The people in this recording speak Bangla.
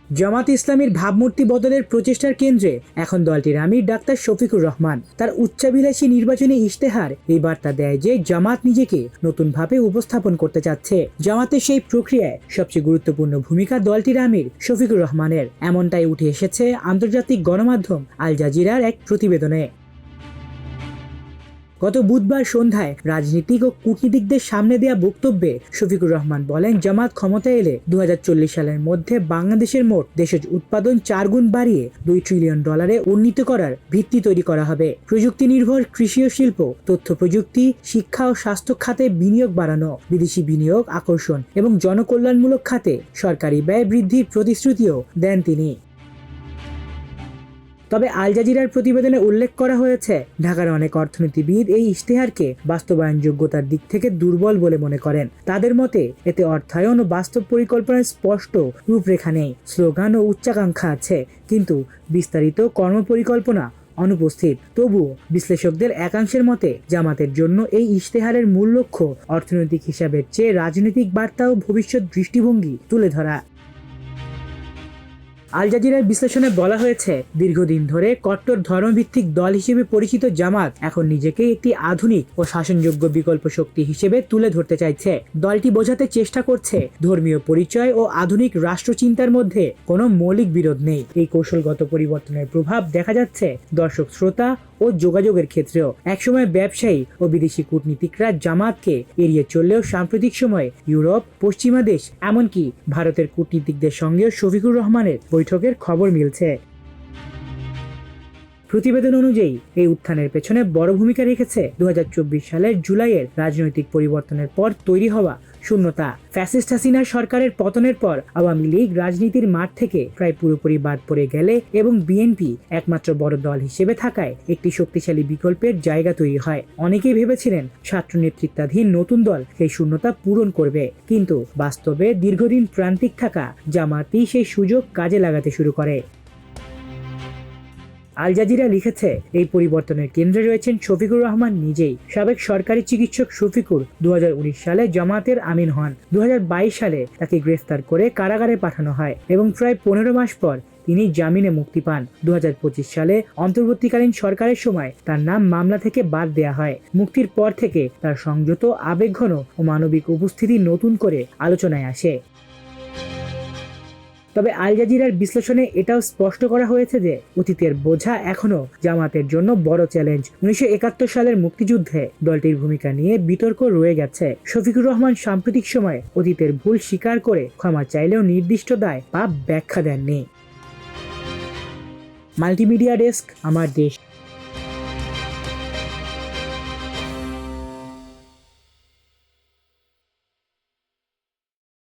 জামাত ইসলামীর ভাবমূর্তি বদলের প্রচেষ্টার কেন্দ্রে এখন দলটির আমির ডাক্তার শফিকুর রহমান। তার উচ্চাভিলাষী নির্বাচনী ইশতেহার এই বার্তা দেয় যে জামাত নিজেকে নতুনভাবে উপস্থাপন করতে চাচ্ছে। জামাতের সেই প্রক্রিয়ায় সবচেয়ে গুরুত্বপূর্ণ ভূমিকা দলটির আমির শফিকুর রহমানের, এমনটাই উঠে এসেছে আন্তর্জাতিক গণমাধ্যম আল জাজিরার এক প্রতিবেদনে। গত বুধবার সন্ধ্যায় রাজনীতিক ও কূটনীতিকদের সামনে দেয়া বক্তব্যে শফিকুর রহমান বলেন, জামাত ক্ষমতায় এলে 2040 সালের মধ্যে বাংলাদেশের মোট দেশজ উৎপাদন 4 গুণ বাড়িয়ে $2 ট্রিলিয়ন উন্নীত করার ভিত্তি তৈরি করা হবে। প্রযুক্তি নির্ভর কৃষি ও শিল্প, তথ্য প্রযুক্তি, শিক্ষা ও স্বাস্থ্য খাতে বিনিয়োগ বাড়ানো, বিদেশি বিনিয়োগ আকর্ষণ এবং জনকল্যাণমূলক খাতে সরকারি ব্যয় বৃদ্ধির প্রতিশ্রুতিও দেন তিনি। তবে আল জাজিরার প্রতিবেদনে উল্লেখ করা হয়েছে, ঢাকার অনেক অর্থনীতিবিদ এই ইশতেহারকে বাস্তবায়নযোগ্যতার দিক থেকে দুর্বল বলে মনে করেন। তাদের মতে এতে অর্থায়ন ও বাস্তব পরিকল্পনার স্পষ্ট রূপরেখা নেই, স্লোগান ও উচ্চাকাঙ্ক্ষা আছে, কিন্তু বিস্তারিত কর্মপরিকল্পনা অনুপস্থিত। তবুও বিশ্লেষকদের একাংশের মতে জামাতের জন্য এই ইশতেহারের মূল লক্ষ্য অর্থনৈতিক হিসাবের চেয়ে রাজনৈতিক বার্তা ও ভবিষ্যৎ দৃষ্টিভঙ্গি তুলে ধরা। আল জাজিরার বিশ্লেষণে বলা হয়েছে, দীর্ঘদিন ধরে কট্টর ধর্মভিত্তিক দল হিসেবে পরিচিত জামাত এখন নিজেকে একটি আধুনিক ও শাসনযোগ্য বিকল্প শক্তি হিসেবে তুলে ধরতে চাইছে। দলটি বোঝাতে চেষ্টা করছে ধর্মীয় পরিচয় ও আধুনিক রাষ্ট্রচিন্তার মধ্যে কোনো মৌলিক বিরোধ নেই। এই কৌশলগত পরিবর্তনের প্রভাব দেখা যাচ্ছে দর্শক, শ্রোতা ও যোগাযোগের ক্ষেত্রেও। একসময় ব্যবসায়ী ও বিদেশি কূটনীতিকরা জামাতকে এড়িয়ে চললেও সাম্প্রতিক সময়ে ইউরোপ, পশ্চিমা দেশ, এমনকি ভারতের কূটনীতিকদের সঙ্গেও শফিকুর রহমানের বৈঠকের খবর মিলছে। প্রতিবেদন অনুযায়ী এই উত্থানের পেছনে বড় ভূমিকা রেখেছে 2024 সালের জুলাইয়ের রাজনৈতিক পরিবর্তনের পর তৈরি হওয়া শূন্যতা। ফ্যাসিস্ট হাসিনার সরকারের পতনের পর আওয়ামী লীগ রাজনীতির মাঠ থেকে প্রায় পুরোপুরি বাদ পড়ে গেলে এবং বিএনপি একমাত্র বড় দল হিসেবে থাকায় একটি শক্তিশালী বিকল্পের জায়গা তৈরি হয়। অনেকেই ভেবেছিলেন ছাত্র নেতৃত্বাধীন নতুন দল সেই শূন্যতা পূরণ করবে, কিন্তু বাস্তবে দীর্ঘদিন প্রান্তিক থাকা জামাতই সেই সুযোগ কাজে লাগাতে শুরু করে। আল জাজিরা লিখেছে, এই পরিবর্তনের কেন্দ্রে রয়েছেন শফিকুর রহমান নিজেই। সাবেক সরকারি চিকিৎসক শফিকুর 2019 সালে জামাতের আমির হন। 2022 সালে তাকে গ্রেফতার করে কারাগারে পাঠানো হয় এবং প্রায় 15 মাস পর তিনি জামিনে মুক্তি পান। 2025 সালে অন্তর্বর্তীকালীন সরকারের সময় তার নাম মামলা থেকে বাদ দেয়া হয়। মুক্তির পর থেকে তার সংযত, আবেগঘন ও মানবিক উপস্থিতি নতুন করে আলোচনায় আসে। তবে আল জাজিরার বিশ্লেষণে এটাও স্পষ্ট করা হয়েছে যে অতীতের বোঝা এখনো জামাতের জন্য বড় চ্যালেঞ্জ। 1971 সালের মুক্তিযুদ্ধে দলটির ভূমিকা নিয়ে বিতর্ক রয়ে গেছে। শফিকুর রহমান সাম্প্রতিক সময়ে অতীতের ভুল স্বীকার করে ক্ষমা চাইলেও নির্দিষ্ট দায় বা ব্যাখ্যা দেননি। মাল্টিমিডিয়া ডেস্ক, আমার দেশ।